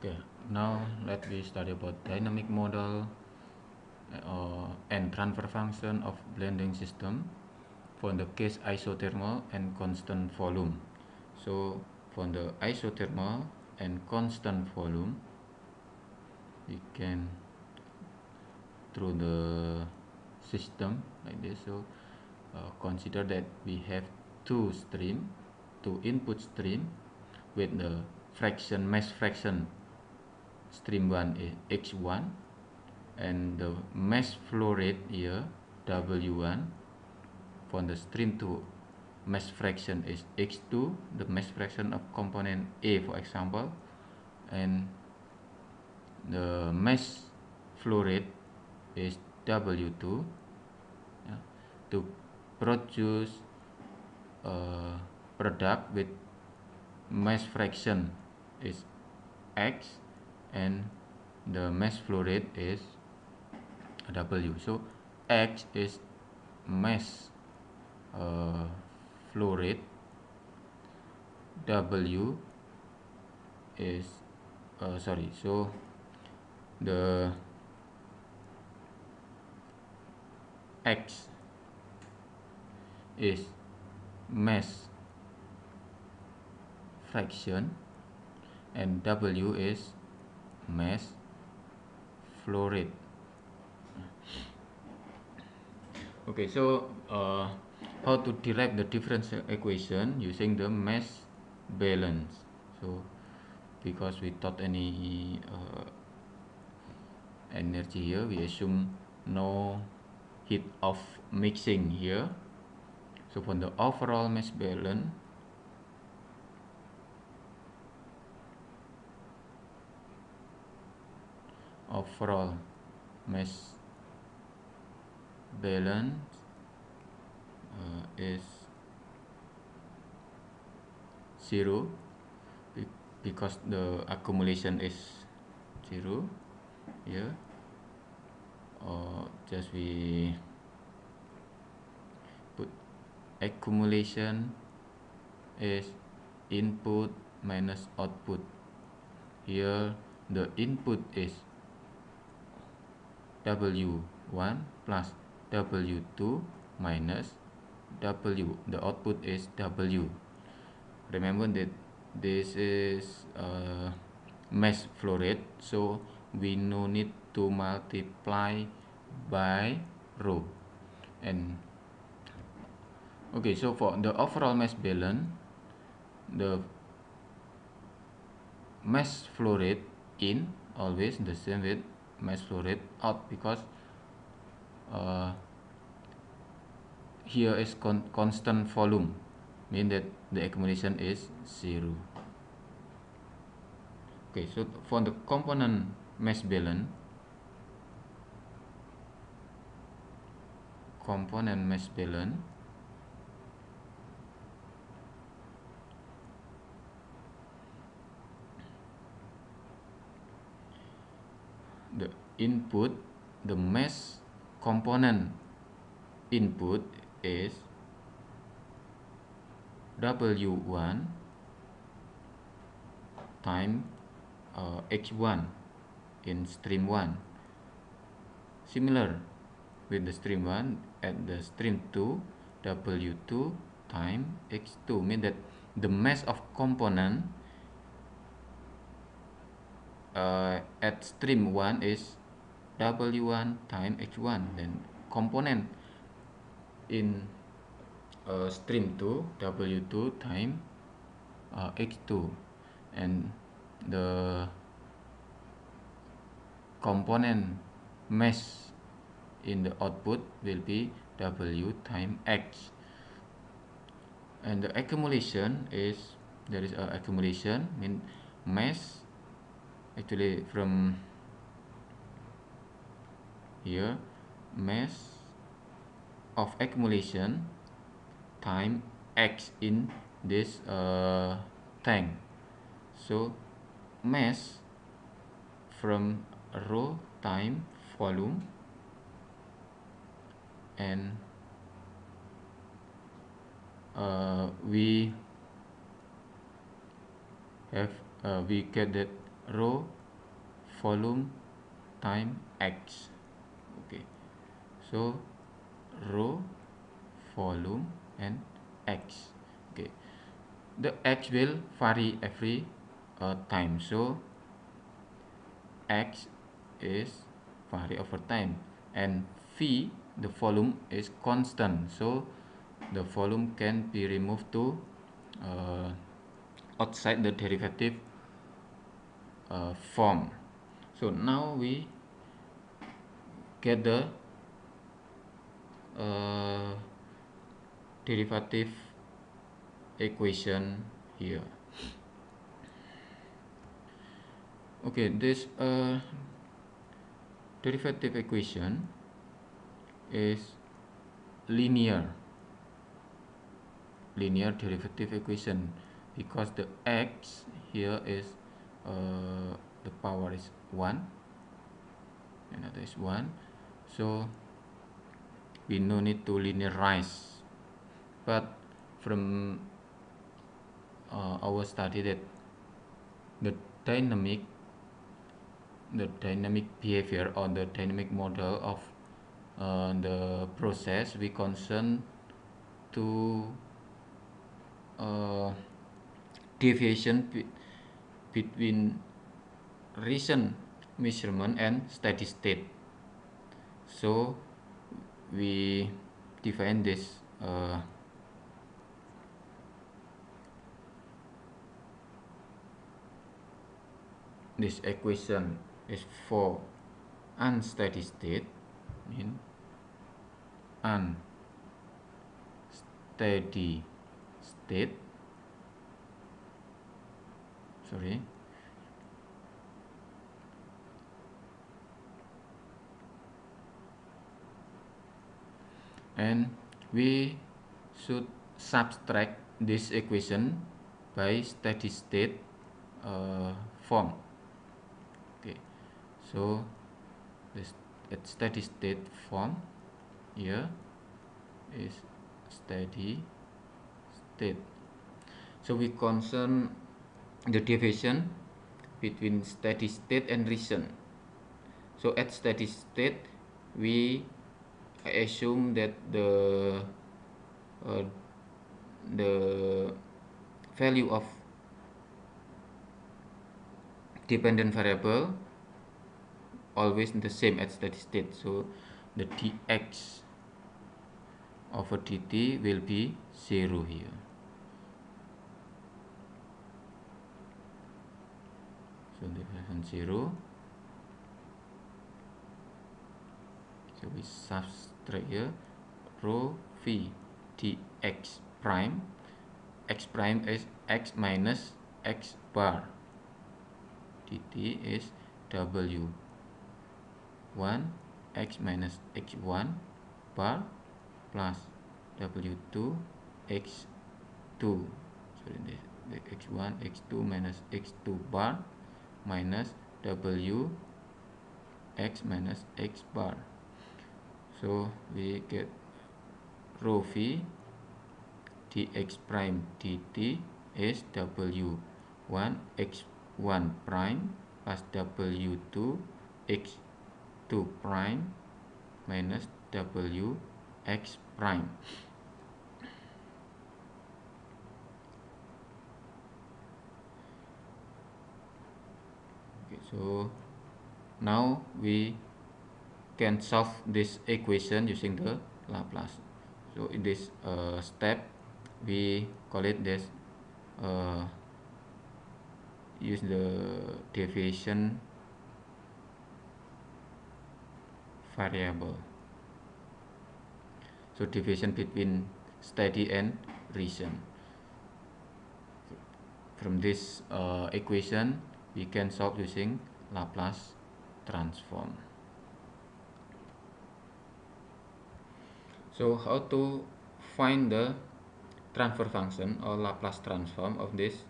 Okay, now let me study about dynamic model and transfer function of blending system for the case isothermal and constant volume. So for the isothermal and constant volume, we can through the system like this. So consider that we have two input stream with the mass fraction. Stream 1 is X1 and the mass flow rate here W1. For the stream 2, mass fraction is X2, the mass fraction of component A, for example, and the mass flow rate is W2, to produce a product with mass fraction is X and the mass flow rate is W. So X is mass flow rate, W is so the X is mass fraction and W is mass flow rate. Okay, so how to derive the differential equation using the mass balance. So because without any energy here, we assume no heat of mixing here. So for the overall mass balance, is 0 because the accumulation is 0 here, or just we put accumulation is input minus output. Here the input is W1 plus W2 minus W. The output is W. Remember that this is mass flow rate, so we no need to multiply by rho. And okay, so for the overall mass balance, the mass flow rate in always the same with mass flow rate out, because here is constant volume, mean that the accumulation is 0. Okay, so for the component mass balance, the input, the mass component input is W1 times X1 in stream 1. Similar with the stream 1, at the stream 2, W2 times X2, mean that the mass of component at stream 1 is W1 times X1, then component in stream 2, W2 times X2, and the component mass in the output will be W times X. And the accumulation is, there is a accumulation, mean mass, actually from here, mass of accumulation time X in this tank. So mass from rho time volume, and we get that rho, volume, time x. Okay, so rho, volume, and x. Okay, the x will vary every time, so x is vary over time, and v, the volume, is constant, so the volume can be removed to outside the derivative form. So now we get the derivative equation here. Okay, this derivative equation is linear derivative equation, because the x here is the power is 1, another is 1, so we no need to linearize. But from our study that the dynamic behavior or the dynamic model of the process, we concern to deviation between recent measurement and steady state. So we define this this equation is for unsteady state, mean unsteady state, sorry, and we should subtract this equation by steady state form. Okay, so this at steady state form here is steady state. So we concern the deviation between steady state and recent. So at steady state, we assume that the value of dependent variable always the same at steady state. So the dx over dt will be 0 here. So the version 0. So we subtract here rho v dx prime. X prime is x minus x bar. Dt is w1 x minus x1 bar plus w2 x2. So the x1 x2 minus x2 bar minus w x minus x bar. So we get rho v dx prime dt is w1 x1 prime plus w2 x2 prime minus w x prime. Okay, so now we can solve this equation using the Laplace. So in this step, we call it this use the deviation variable. So deviation between steady and recent. From this equation, we can solve using Laplace transform. So how to find the transfer function or Laplace transform of this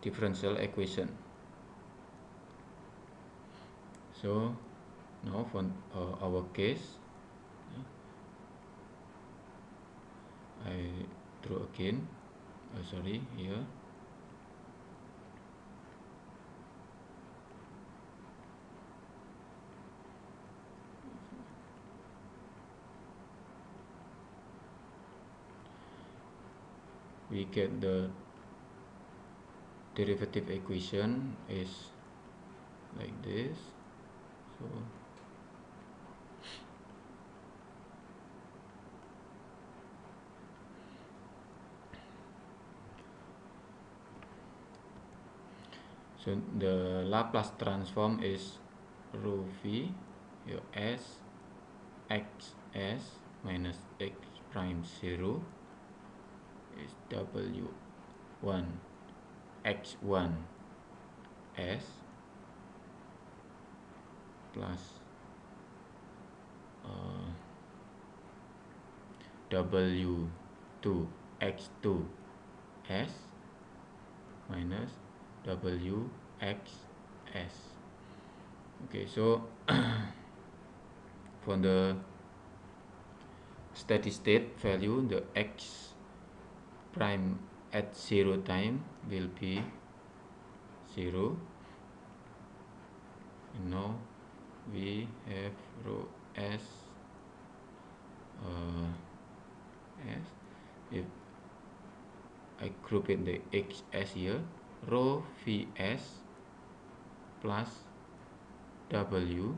differential equation? So now for our case, I draw again, sorry, here. we get the derivative equation is like this. So the Laplace transform is rho v s x s minus x prime 0 is w1 x1 s plus w2 x2 s minus w x s. Okay, so for the steady state value, the x prime at 0 time will be 0. And now we have rho s if I group in the xs here, rho vs plus w1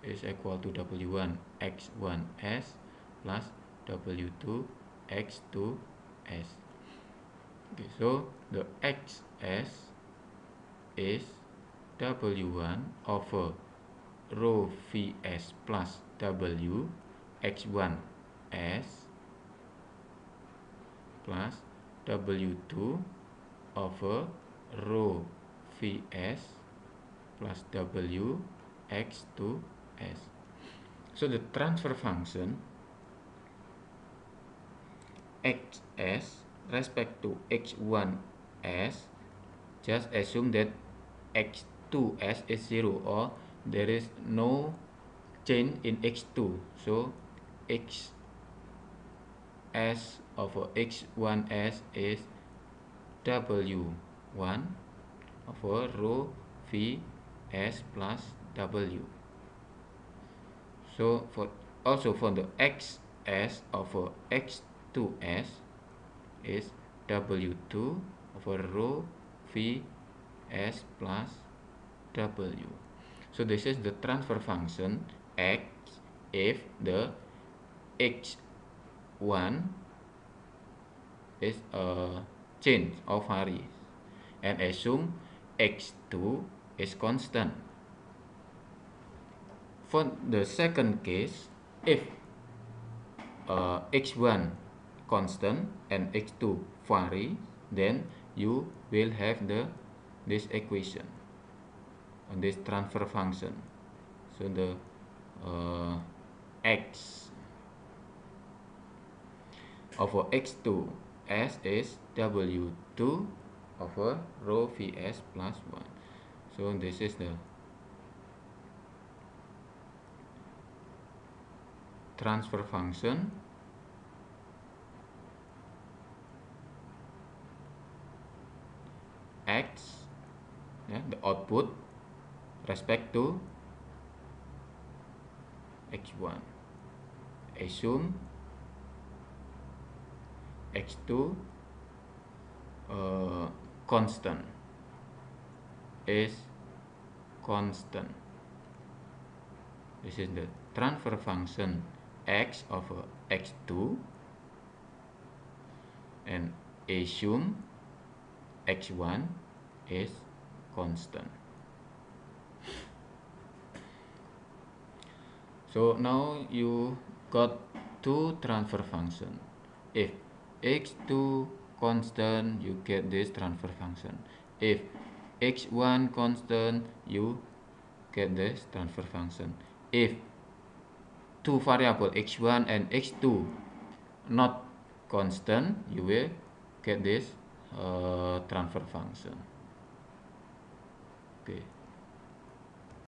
is equal to w1 x1s plus w2 x2s. Okay, so the xs is w1 over rho vs plus w x1s plus w2 over rho vs plus w x2s. So the transfer function xs respect to x1s, just assume that x2s is 0 or there is no change in x2. So xs over x1s is w1 over rho vs plus w. So also for the xs over x2s is w2 over rho vs plus w. So this is the transfer function x if the x1 is a change or varies, and assume x2 is constant. For the second case, if x1 constant and x2 vary, then you will have this equation and this transfer function. So the x over x2 s is w2 over rho vs plus 1. So this is the transfer function x, the output respect to x1. Assume x2 constant is constant. This is the transfer function x over x2, and assume x1 is constant. So now you got two transfer function. If x2 constant, you get this transfer function. If x1 constant, you get this transfer function. If two variable x1 and x2 not constant, you will get this transfer function. Okay.